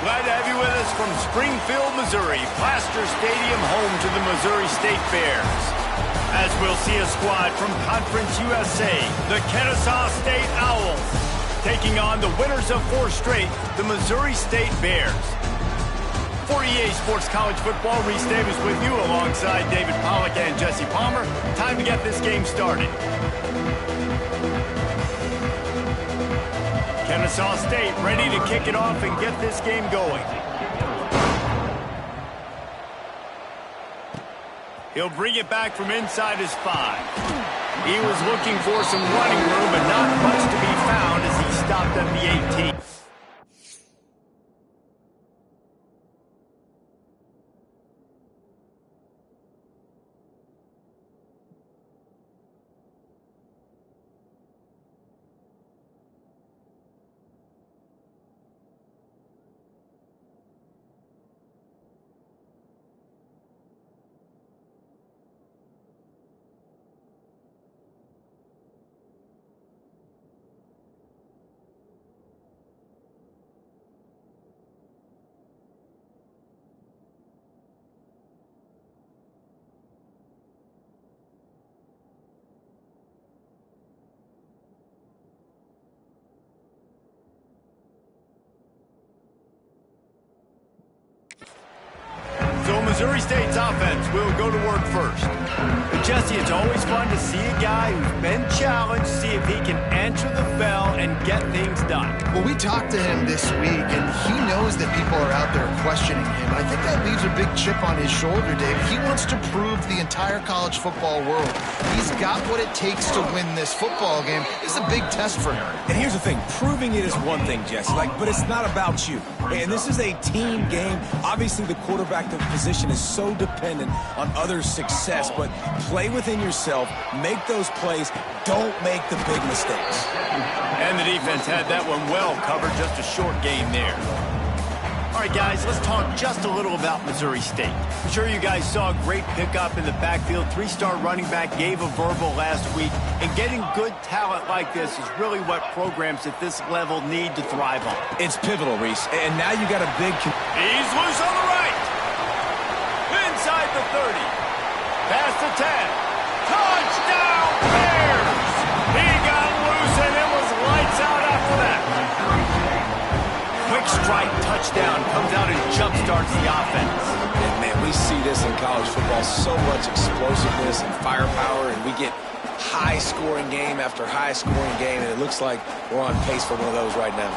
Glad to have you with us from Springfield, Missouri, Plaster Stadium, home to the Missouri State Bears. As we'll see a squad from Conference USA, the Kennesaw State Owls, taking on the winners of 4 straight, the Missouri State Bears. For EA Sports College Football, Reese Davis with you alongside David Pollack and Jesse Palmer. Time to get this game started. Kennesaw State ready to kick it off and get this game going. He'll bring it back from inside his 5. He was looking for some running room, but not much to be found as he stopped at the 18. So Missouri State's offense will go to work first. But Jesse, it's always fun to see a guy who's been challenged, see if he can answer the bell and get things done. Well, we talked to him this week, and he knows that people are out there questioning him. I think that leaves a big chip on his shoulder, Dave. He wants to prove to the entire college football world he's got what it takes to win this football game. This is a big test for him. And here's the thing, proving it is one thing, Jesse, but it's not about you. And this is a team game. Obviously, the quarterback position is so dependent on others' success, but play within yourself, make those plays, don't make the big mistakes. And the defense had that one well covered, just a short gain there. All right, guys, let's talk just a little about Missouri State. I'm sure you guys saw a great pickup in the backfield. 3-star running back gave a verbal last week. And getting good talent like this is really what programs at this level need to thrive on. It's pivotal, Reese. And now you got a big... He's loose on the right. Inside the 30. Past the 10. Touchdown, Bears! He got loose, and it was lights out after that. Quick strike touchdown comes out and jumpstarts the offense. And man, we see this in college football, so much explosiveness and firepower, and we get high-scoring game after high-scoring game, and it looks like we're on pace for one of those right now.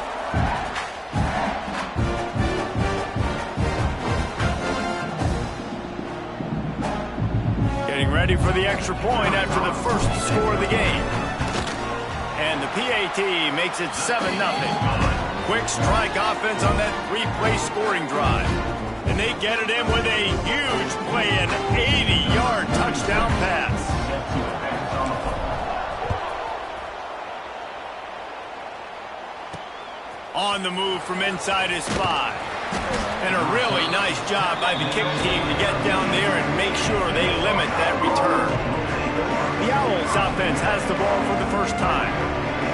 Getting ready for the extra point after the first score of the game. And the PAT makes it 7-0. Quick strike offense on that 3-play scoring drive. And they get it in with a huge play, an 80-yard touchdown pass. On the move from inside his 5. And a really nice job by the kick team to get down there and make sure they limit that return. The Owls offense has the ball for the first time.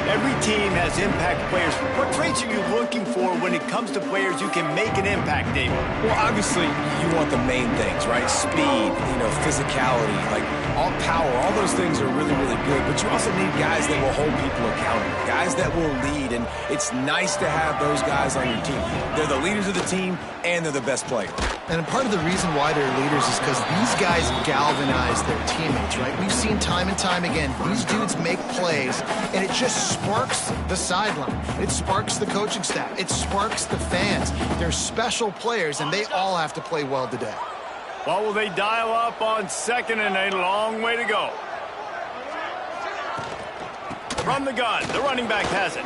Every team has impact players. What traits are you looking for when it comes to players who can make an impact, David? Well, obviously, you want the main things, right? Speed, physicality, all power. All those things are really, really good. But you also need guys that will hold people accountable, guys that will lead. And it's nice to have those guys on your team. They're the leaders of the team, and they're the best players. And part of the reason why they're leaders is because these guys galvanize their teammates, right? We've seen time and time again, these dudes make plays, and it just sparks the sideline. It sparks the coaching staff. It sparks the fans. They're special players, and they all have to play well today. What will they dial up on second and a long way to go? From the gun, the running back has it.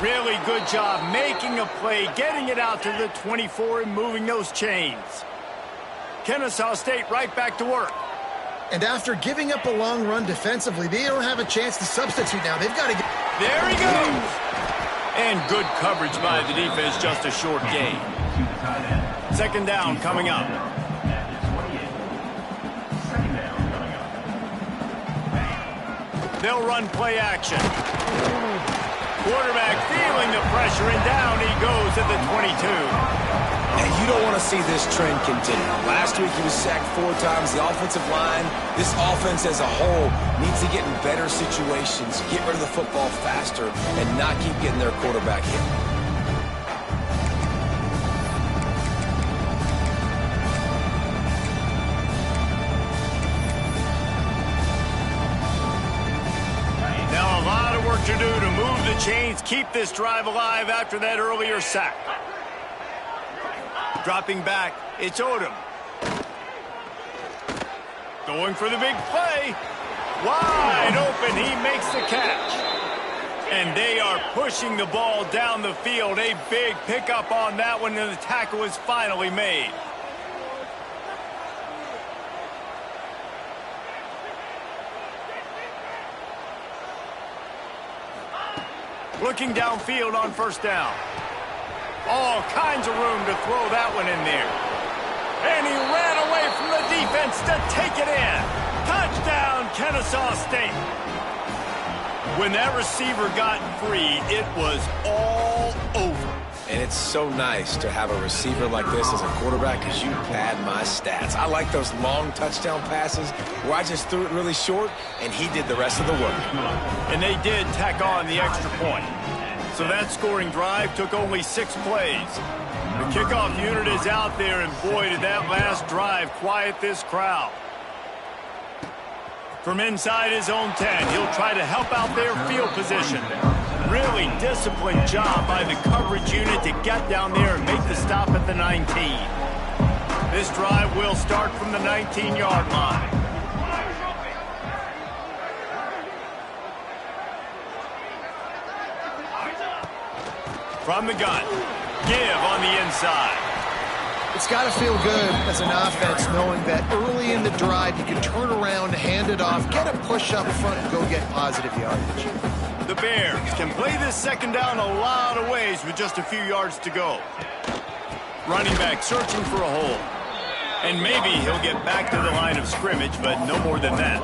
Really good job making a play, getting it out to the 24 and moving those chains. Kennesaw State right back to work. And after giving up a long run defensively, they don't have a chance to substitute now. They've got to get... There he goes! And good coverage by the defense, just a short gain. Second down coming up. They'll run play action. Quarterback feeling the pressure, and down he goes at the 22. And you don't want to see this trend continue. Last week he was sacked 4 times. The offensive line, this offense as a whole, needs to get in better situations, get rid of the football faster, and not keep getting their quarterback hit. To do to move the chains, keep this drive alive after that earlier sack. Dropping back, it's Odom. Going for the big play. Wide open, he makes the catch. And they are pushing the ball down the field. A big pickup on that one, and the tackle is finally made. Looking downfield on first down. All kinds of room to throw that one in there. And he ran away from the defense to take it in. Touchdown, Kennesaw State. When that receiver got free, it was all over. And it's so nice to have a receiver like this as a quarterback because you pad my stats. I like those long touchdown passes where I just threw it really short and he did the rest of the work. And they did tack on the extra point. So that scoring drive took only 6 plays. The kickoff unit is out there, and boy, did that last drive quiet this crowd. From inside his own 10, he'll try to help out their field position. Really disciplined job by the coverage unit to get down there and make the stop at the 19. This drive will start from the 19-yard line. From the gun, give on the inside. It's got to feel good as an offense knowing that early in the drive you can turn around, hand it off, get a push up front, and go get positive yardage. The Bears can play this second down a lot of ways with just a few yards to go. Running back searching for a hole. And maybe he'll get back to the line of scrimmage, but no more than that.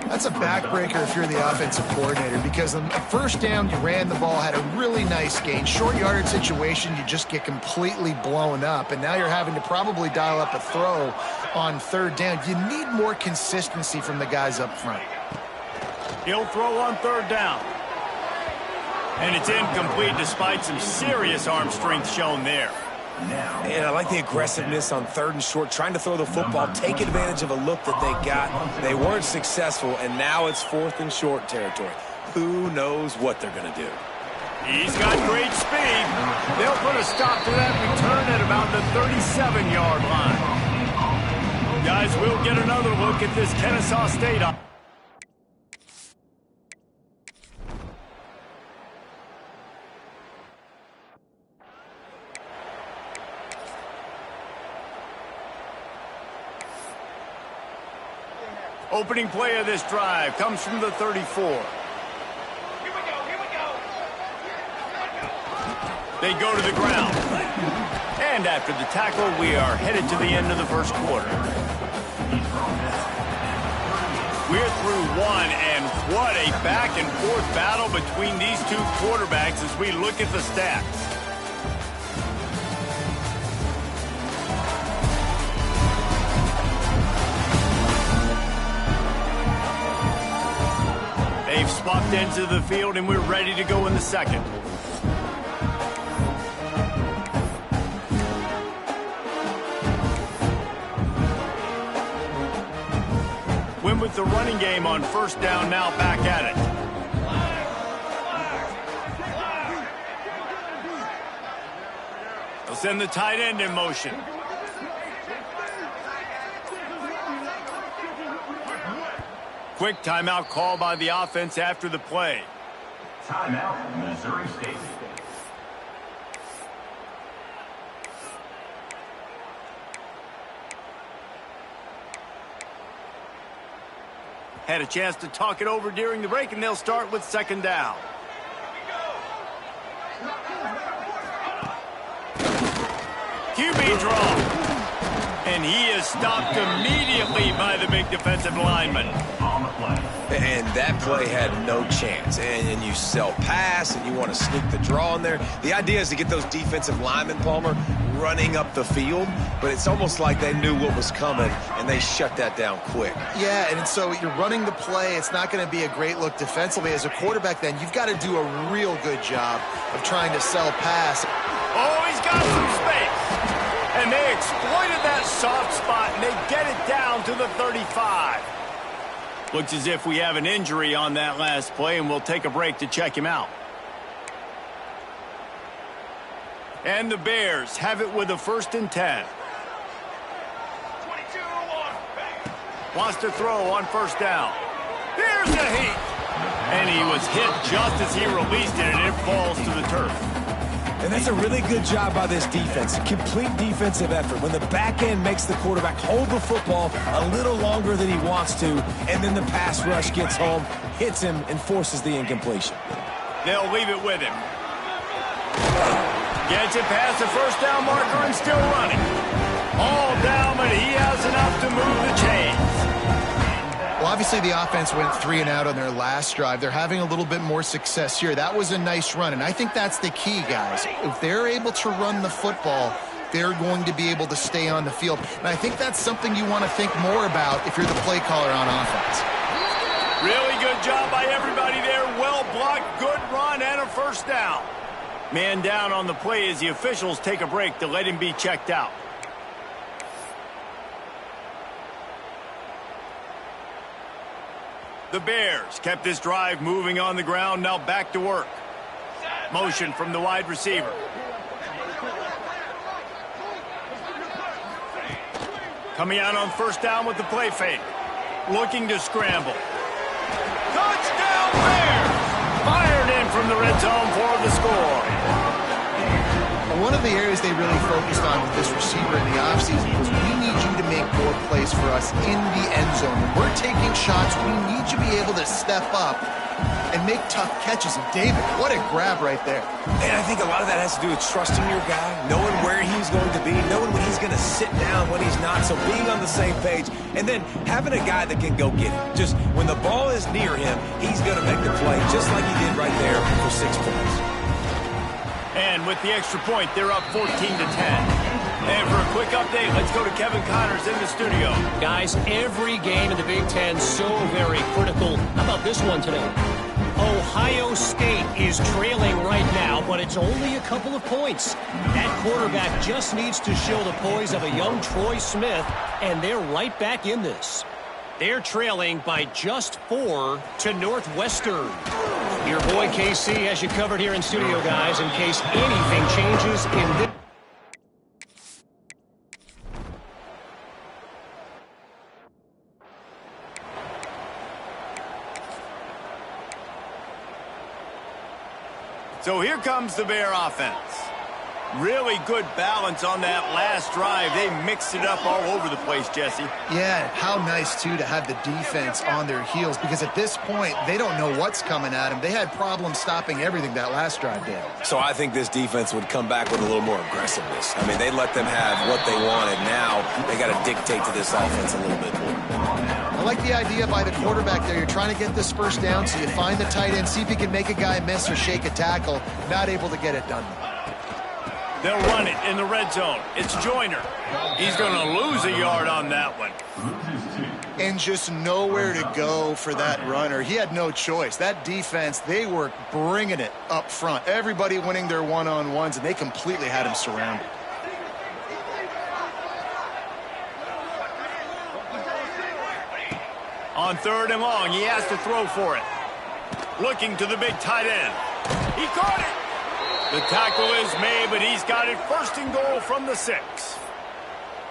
That's a backbreaker if you're the offensive coordinator, because on the first down you ran the ball, had a really nice gain. Short yardage situation, you just get completely blown up, and now you're having to probably dial up a throw on third down. You need more consistency from the guys up front. He'll throw on third down. And it's incomplete despite some serious arm strength shown there. And I like the aggressiveness on third and short, trying to throw the football, take advantage of a look that they got. They weren't successful, and now it's fourth and short territory. Who knows what they're going to do? He's got great speed. They'll put a stop to that return at about the 37-yard line. Guys, we'll get another look at this Kennesaw State up. Opening play of this drive comes from the 34. They go to the ground. And after the tackle, we are headed to the end of the first quarter. We're through one, and what a back-and-forth battle between these two quarterbacks as we look at the stats. They've swapped ends of the field, and we're ready to go in the second. Win with the running game on first down, now back at it. They'll send the tight end in motion. Quick timeout call by the offense after the play. Timeout, Missouri State. Had a chance to talk it over during the break, and they'll start with second down. QB draw. And he is stopped immediately by the big defensive lineman. On the play. And that play had no chance. And you sell pass, and you want to sneak the draw in there. The idea is to get those defensive linemen, Palmer, running up the field. But it's almost like they knew what was coming, and they shut that down quick. Yeah, and so you're running the play. It's not going to be a great look defensively. As a quarterback, then, you've got to do a real good job of trying to sell pass. Oh, he's got some space. And they exploited that soft spot, and they get it down to the 35. Looks as if we have an injury on that last play, and we'll take a break to check him out. And the Bears have it with a 1st and 10. Wants to throw on 1st down. Here's the heat. And he was hit just as he released it, and it falls to the turf. And that's a really good job by this defense. Complete defensive effort. When the back end makes the quarterback hold the football a little longer than he wants to, and then the pass rush gets home, hits him, and forces the incompletion. They'll leave it with him. Gets it past the 1st down marker and still running. All down, but he has enough to move the chains. Well, obviously the offense went 3 and out on their last drive. They're having a little bit more success here. That was a nice run, and I think that's the key, guys. If they're able to run the football, they're going to be able to stay on the field. And I think that's something you want to think more about if you're the play caller on offense. Really good job by everybody there. Well blocked, good run, and a 1st down. Man down on the play as the officials take a break to let him be checked out. The Bears kept this drive moving on the ground, now back to work. Motion from the wide receiver. Coming out on 1st down with the play fake. Looking to scramble. Touchdown Bears! Fired in from the red zone for the score. One of the areas they really focused on with this receiver in the offseason was we need you to make more plays for us in the end zone. When we're taking shots, we need you to be able to step up and make tough catches. And David, what a grab right there. And I think a lot of that has to do with trusting your guy, knowing where he's going to be, knowing when he's going to sit down, when he's not, so being on the same page, and then having a guy that can go get it. Just when the ball is near him, he's going to make the play, just like he did right there for 6 points. And with the extra point, they're up 14 to 10. And for a quick update, let's go to Kevin Connors in the studio. Guys, every game in the Big Ten so very critical. How about this one today? Ohio State is trailing right now, but it's only a couple of points. That quarterback just needs to show the poise of a young Troy Smith, and they're right back in this. They're trailing by just 4 to Northwestern. Your boy KC has you covered here in studio, guys, in case anything changes in this. So here comes the Bear offense. Really good balance on that last drive. They mixed it up all over the place, Jesse. Yeah, how nice, too, to have the defense on their heels, because at this point, they don't know what's coming at them. They had problems stopping everything that last drive did. So I think this defense would come back with a little more aggressiveness. I mean, they let them have what they wanted. Now they got to dictate to this offense a little bit more. I like the idea by the quarterback there. You're trying to get this 1st down, so you find the tight end, see if he can make a guy miss or shake a tackle. Not able to get it done. They'll run it in the red zone. It's Joyner. He's going to lose a yard on that one. And just nowhere to go for that runner. He had no choice. That defense, they were bringing it up front. Everybody winning their one-on-ones, and they completely had him surrounded. On 3rd and long, he has to throw for it. Looking to the big tight end. He caught it. The tackle is made, but he's got it 1st and goal from the 6.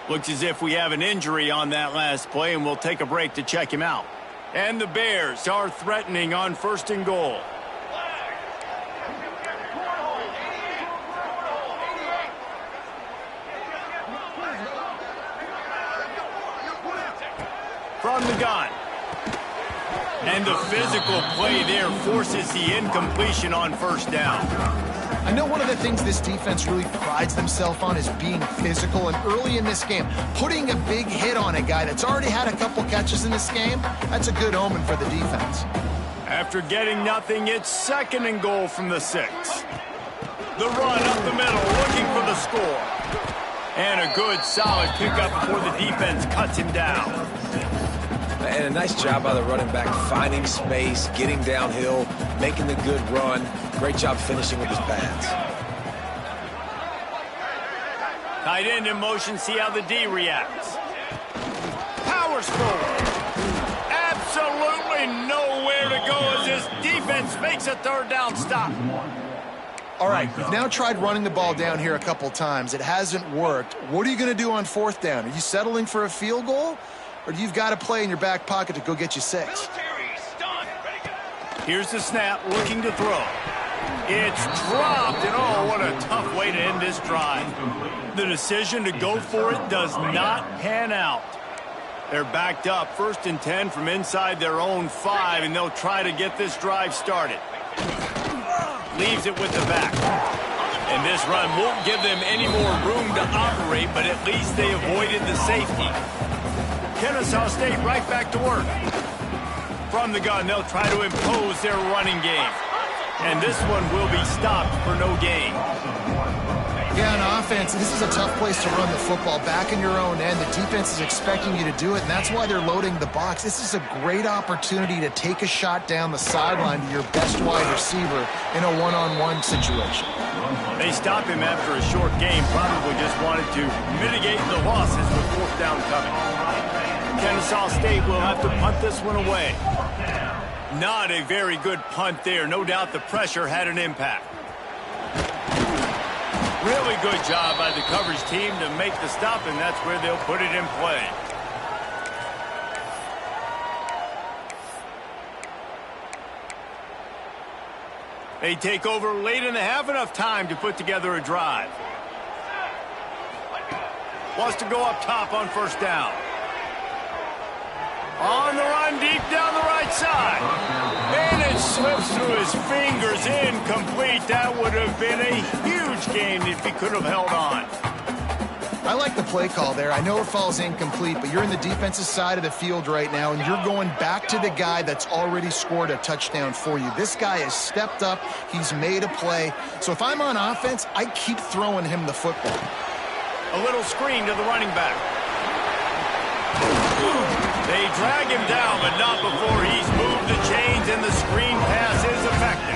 Looks as if we have an injury on that last play, and we'll take a break to check him out. And the Bears are threatening on 1st and goal. From the gun. And the physical play there forces the incompletion on 1st down. I know one of the things this defense really prides themselves on is being physical, and early in this game, putting a big hit on a guy that's already had a couple catches in this game, that's a good omen for the defense. After getting nothing, it's 2nd and goal from the 6. The run up the middle, looking for the score. And a good, solid pickup before the defense cuts him down. And a nice job by the running back, finding space, getting downhill, making the good run. Great job finishing with his pads. Tight end in motion, see how the D reacts. Power forward. Absolutely nowhere to go as this defense makes a 3rd down stop. All right, you've now tried running the ball down here a couple times. It hasn't worked. What are you going to do on 4th down? Are you settling for a field goal? Or do you've got a play in your back pocket to go get you 6? Here's the snap, looking to throw. It's dropped, and oh, what a tough way to end this drive. The decision to go for it does not pan out. They're backed up, 1st and 10 from inside their own 5, and they'll try to get this drive started. Leaves it with the back. And this run won't give them any more room to operate, but at least they avoided the safety. Kennesaw State right back to work. From the gun, they'll try to impose their running game. And this one will be stopped for no gain. Yeah, on offense, this is a tough place to run the football. Back in your own end, the defense is expecting you to do it, and that's why they're loading the box. This is a great opportunity to take a shot down the sideline to your best wide receiver in a one-on-one situation. They stop him after a short game, probably just wanted to mitigate the losses with 4th down coming. Kennesaw State will have to punt this one away. Not a very good punt there. No doubt the pressure had an impact. Really good job by the coverage team to make the stop, and that's where they'll put it in play. They take over late in the half, enough time to put together a drive. Wants to go up top on 1st down. On the run, deep down the right side. And it slips through his fingers, incomplete. That would have been a huge gain if he could have held on. I like the play call there. I know it falls incomplete, but you're in the defensive side of the field right now, and you're going back to the guy that's already scored a touchdown for you. This guy has stepped up. He's made a play. So if I'm on offense, I keep throwing him the football. A little screen to the running back. They drag him down, but not before he's moved the chains, and the screen pass is effective.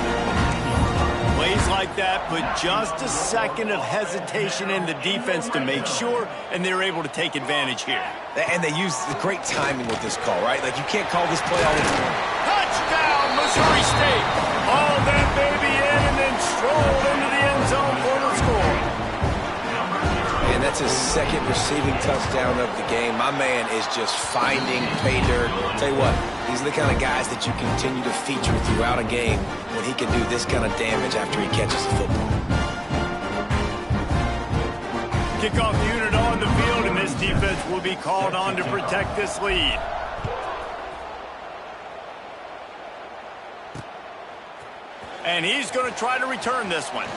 Plays like that, but just a second of hesitation in the defense to make sure, and they're able to take advantage here. And they use the great timing with this call, right? Like, you can't call this play all the time. Touchdown, Missouri State. All that baby in and then strolled into the end zone for the score. And that's his 2nd receiving touchdown of the game. My man is just finding pay dirt. Tell you what, these are the kind of guys that you continue to feature throughout a game when he can do this kind of damage after he catches the football. Kickoff unit on the field, and this defense will be called on to protect this lead. And he's going to try to return this one.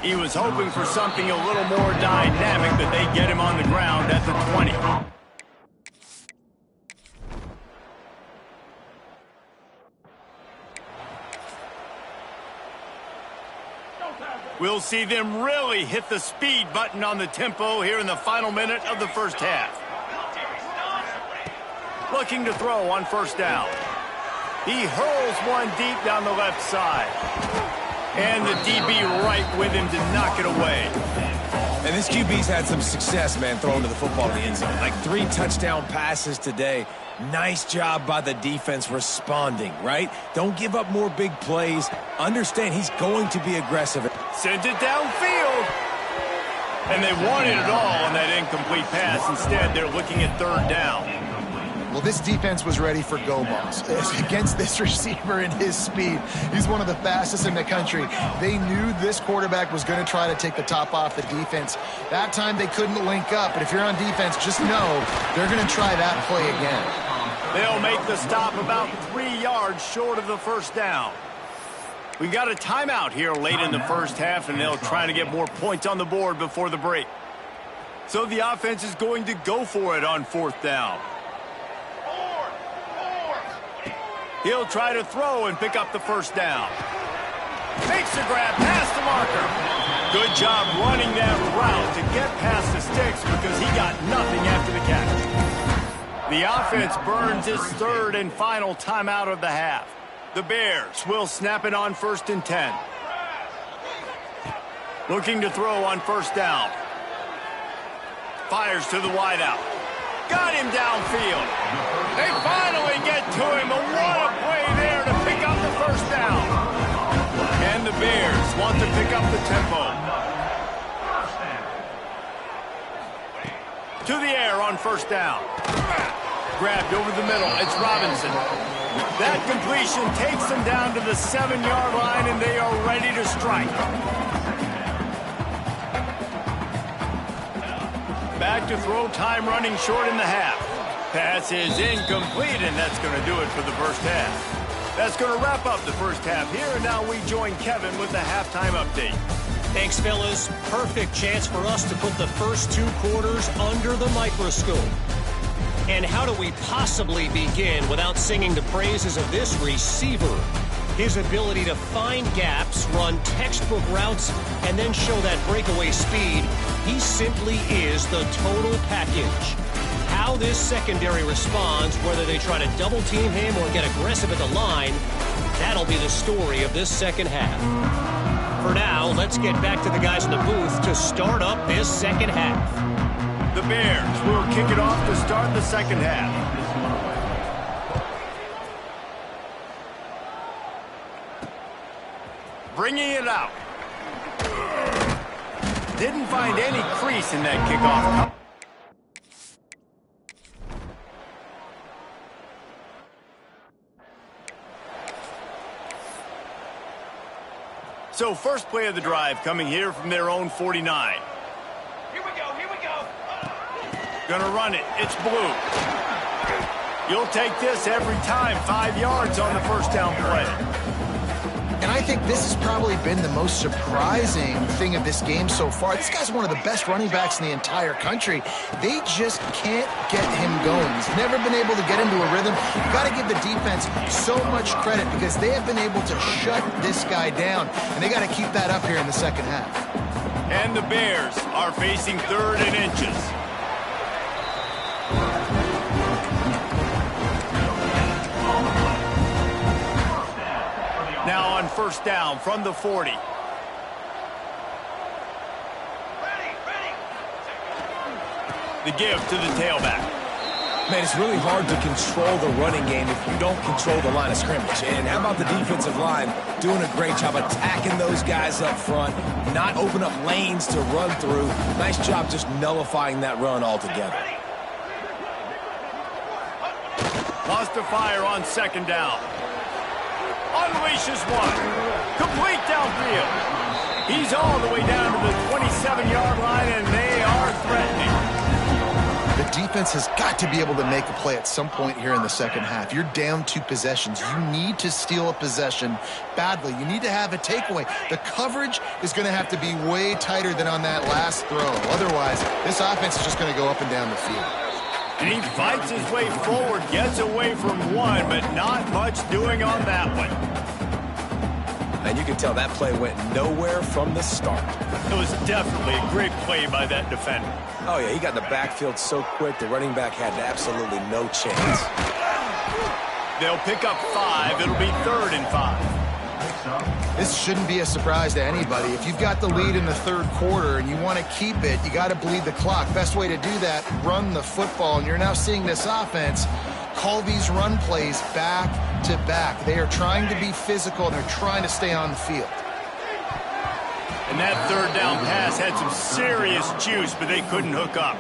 He was hoping for something a little more dynamic, but they get him on the ground at the 20. We'll see them really hit the speed button on the tempo here in the final minute of the 1st half. Looking to throw on 1st down. He hurls one deep down the left side. And the DB right with him to knock it away. And this QB's had some success, man, throwing to the football in the end zone. Like 3 touchdown passes today. Nice job by the defense responding, right? Don't give up more big plays. Understand he's going to be aggressive. Sends it downfield. And they wanted it all on that incomplete pass. Instead, they're looking at 3rd down. Well, this defense was ready for go balls. Against this receiver and his speed, he's one of the fastest in the country. They knew this quarterback was going to try to take the top off the defense. That time they couldn't link up, but if you're on defense, just know they're going to try that play again. They'll make the stop about 3 yards short of the 1st down. We got a timeout here late in the first half, and they'll try to get more points on the board before the break. So the offense is going to go for it on 4th down. He'll try to throw and pick up the first down. Makes the grab past the marker. Good job running that route to get past the sticks because he got nothing after the catch. The offense burns its 3rd and final timeout of the half. The Bears will snap it on 1st and 10. Looking to throw on 1st down. Fires to the wideout. Got him downfield. They finally get to him. But what a play there to pick up the first down. And the Bears want to pick up the tempo. To the air on 1st down. Grabbed over the middle. It's Robinson. That completion takes them down to the 7-yard line, and they are ready to strike. Back to throw, time running short in the half. Pass is incomplete, and that's going to do it for the first half. That's going to wrap up the first half here, and now we join Kevin with the halftime update. Thanks, fellas. Perfect chance for us to put the first 2 quarters under the microscope. And how do we possibly begin without singing the praises of this receiver? His ability to find gaps, run textbook routes, and then show that breakaway speed. He simply is the total package. How this secondary responds, whether they try to double-team him or get aggressive at the line, that'll be the story of this second half. For now, let's get back to the guys in the booth to start up this second half. The Bears will kick it off to start the second half. Bringing it out. Didn't find any crease in that kickoff. So first play of the drive coming here from their own 49. Gonna run it. It's Blue. You'll take this every time. 5 yards on the first down play. And I think this has probably been the most surprising thing of this game so far. This guy's one of the best running backs in the entire country. They just can't get him going. He's never been able to get into a rhythm. You've got to give the defense so much credit because they have been able to shut this guy down. And they got to keep that up here in the second half. And the Bears are facing 3rd and inches. Now on 1st down from the 40. The give to the tailback. Man, it's really hard to control the running game if you don't control the line of scrimmage. And how about the defensive line doing a great job attacking those guys up front, not open up lanes to run through. Nice job just nullifying that run altogether. Lost to fire on 2nd down. Unleashes one. Complete downfield. He's all the way down to the 27-yard line, and they are threatening. The defense has got to be able to make a play at some point here in the second half. You're down 2 possessions. You need to steal a possession badly. You need to have a takeaway. The coverage is going to have to be way tighter than on that last throw. Otherwise, this offense is just going to go up and down the field. And he fights his way forward, gets away from one, but not much doing on that one. And you can tell that play went nowhere from the start. It was definitely a great play by that defender. Oh, yeah, he got in the backfield so quick, the running back had absolutely no chance. They'll pick up 5. It'll be 3rd and 5. This shouldn't be a surprise to anybody. If you've got the lead in the 3rd quarter and you want to keep it, you got to bleed the clock. Best way to do that, run the football. And you're now seeing this offense call these run plays back to back. They are trying to be physical, and they're trying to stay on the field. And that 3rd down pass had some serious juice, but they couldn't hook up.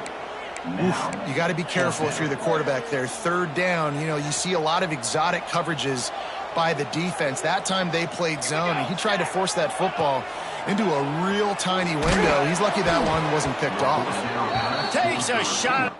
Oof. You got to be careful if you're the quarterback there. 3rd down, you see a lot of exotic coverages by the defense. That time they played zone, and he tried to force that football into a real tiny window. He's lucky that one wasn't picked off. Takes a shot.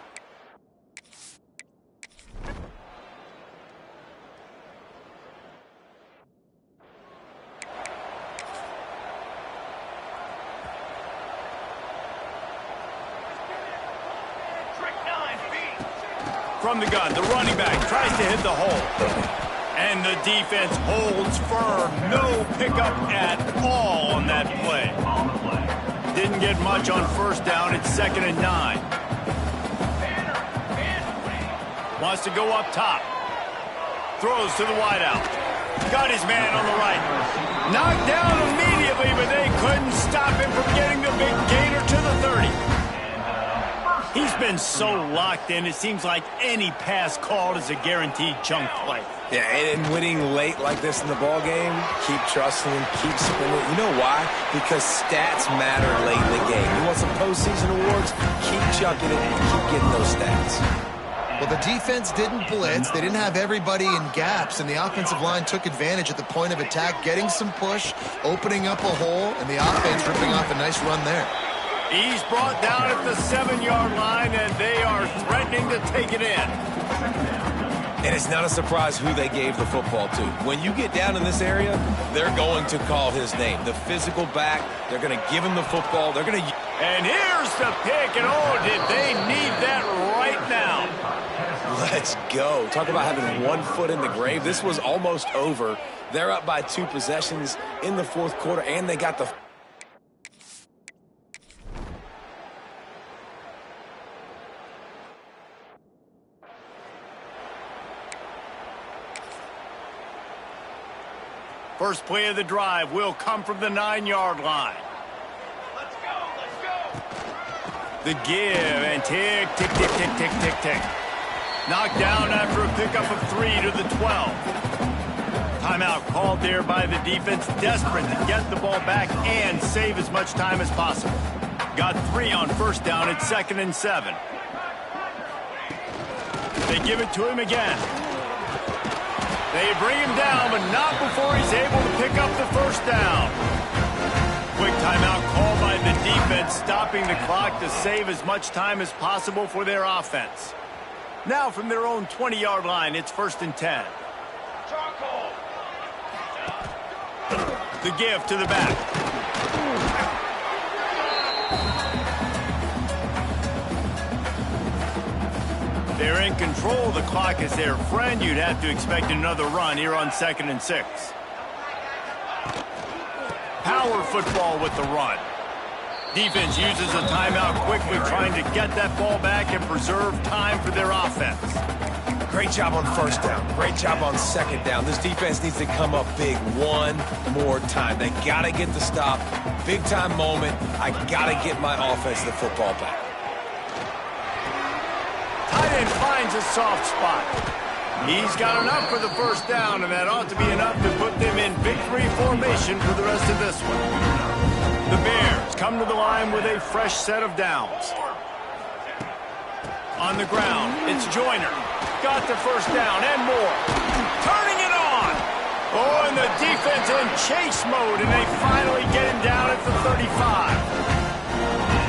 From the gun, the running back tries to hit the hole. And the defense holds firm. No pickup at all on that play. Didn't get much on first down. It's 2nd and 9. Wants to go up top. Throws to the wideout. Got his man on the right. Knocked down immediately, but they couldn't stop him from getting the big gainer to the 30. He's been so locked in, it seems like any pass called is a guaranteed chunk play. Yeah, and winning late like this in the ball game, keep trusting him, keep spinning. You know why? Because stats matter late in the game. You want some postseason awards? Keep chucking it and keep getting those stats. Well, the defense didn't blitz. They didn't have everybody in gaps, and the offensive line took advantage at the point of attack, getting some push, opening up a hole, and the offense ripping off a nice run there. He's brought down at the 7-yard line, and they are threatening to take it in. And it's not a surprise who they gave the football to. When you get down in this area, they're going to call his name. The physical back, they're going to give him the football. They're going to... And here's the pick, and oh, did they need that right now. Let's go. Talk about having one foot in the grave. This was almost over. They're up by 2 possessions in the 4th quarter, and they got the... First play of the drive will come from the 9-yard line. Let's go. The give and tick, tick, tick, tick, tick, tick, tick. Knocked down after a pickup of 3 to the 12. Timeout called there by the defense, desperate to get the ball back and save as much time as possible. Got 3 on first down at 2nd and 7. They give it to him again. They bring him down, but not before he's able to pick up the first down. Quick timeout called by the defense, stopping the clock to save as much time as possible for their offense. Now from their own 20-yard line, it's 1st and 10. The give to the back. They're in control. The clock is their friend. You'd have to expect another run here on 2nd and 6. Power football with the run. Defense uses a timeout quickly, trying to get that ball back and preserve time for their offense. Great job on first down. Great job on 2nd down. This defense needs to come up big one more time. They got to get the stop. Big time moment. I got to get my offense the football back. Tight end finds a soft spot. He's got enough for the first down, and that ought to be enough to put them in victory formation for the rest of this one. The Bears come to the line with a fresh set of downs. On the ground, it's Joyner. Got the first down and more. Turning it on. Oh, and the defense in chase mode, and they finally get him down at the 35.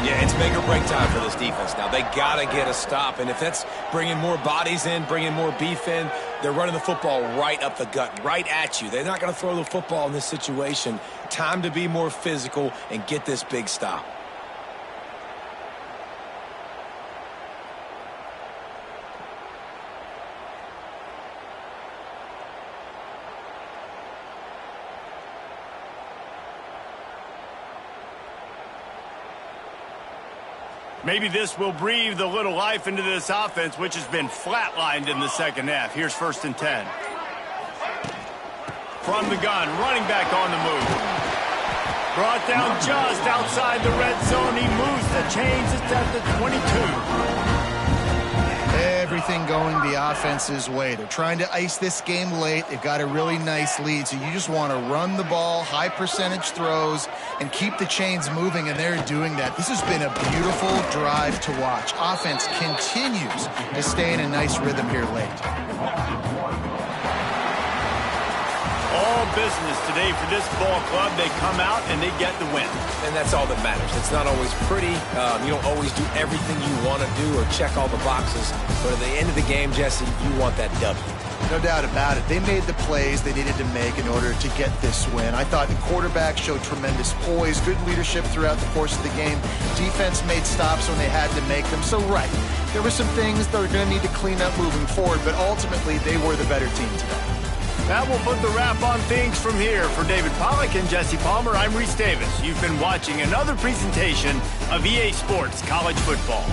Yeah, it's make or break time for this defense now. They got to get a stop, and if that's bringing more bodies in, bringing more beef in, they're running the football right up the gut, right at you. They're not going to throw the football in this situation. Time to be more physical and get this big stop. Maybe this will breathe a little life into this offense, which has been flatlined in the second half. Here's 1st and 10. From the gun, running back on the move. Brought down just outside the red zone. He moves the chains. It's at the 22. Everything going the offense's way. They're trying to ice this game late. They've got a really nice lead, so you just want to run the ball, high percentage throws, and keep the chains moving, and they're doing that. This has been a beautiful drive to watch. Offense continues to stay in a nice rhythm here late. All business today for this ball club. They come out and they get the win. And that's all that matters. It's not always pretty. You don't always do everything you want to do or check all the boxes. But at the end of the game, Jesse, you want that W. No doubt about it. They made the plays they needed to make in order to get this win. I thought the quarterback showed tremendous poise, good leadership throughout the course of the game. Defense made stops when they had to make them. So, right, there were some things that are going to need to clean up moving forward, but ultimately they were the better team today. That will put the wrap on things from here. For David Pollack and Jesse Palmer, I'm Reese Davis. You've been watching another presentation of EA Sports College Football.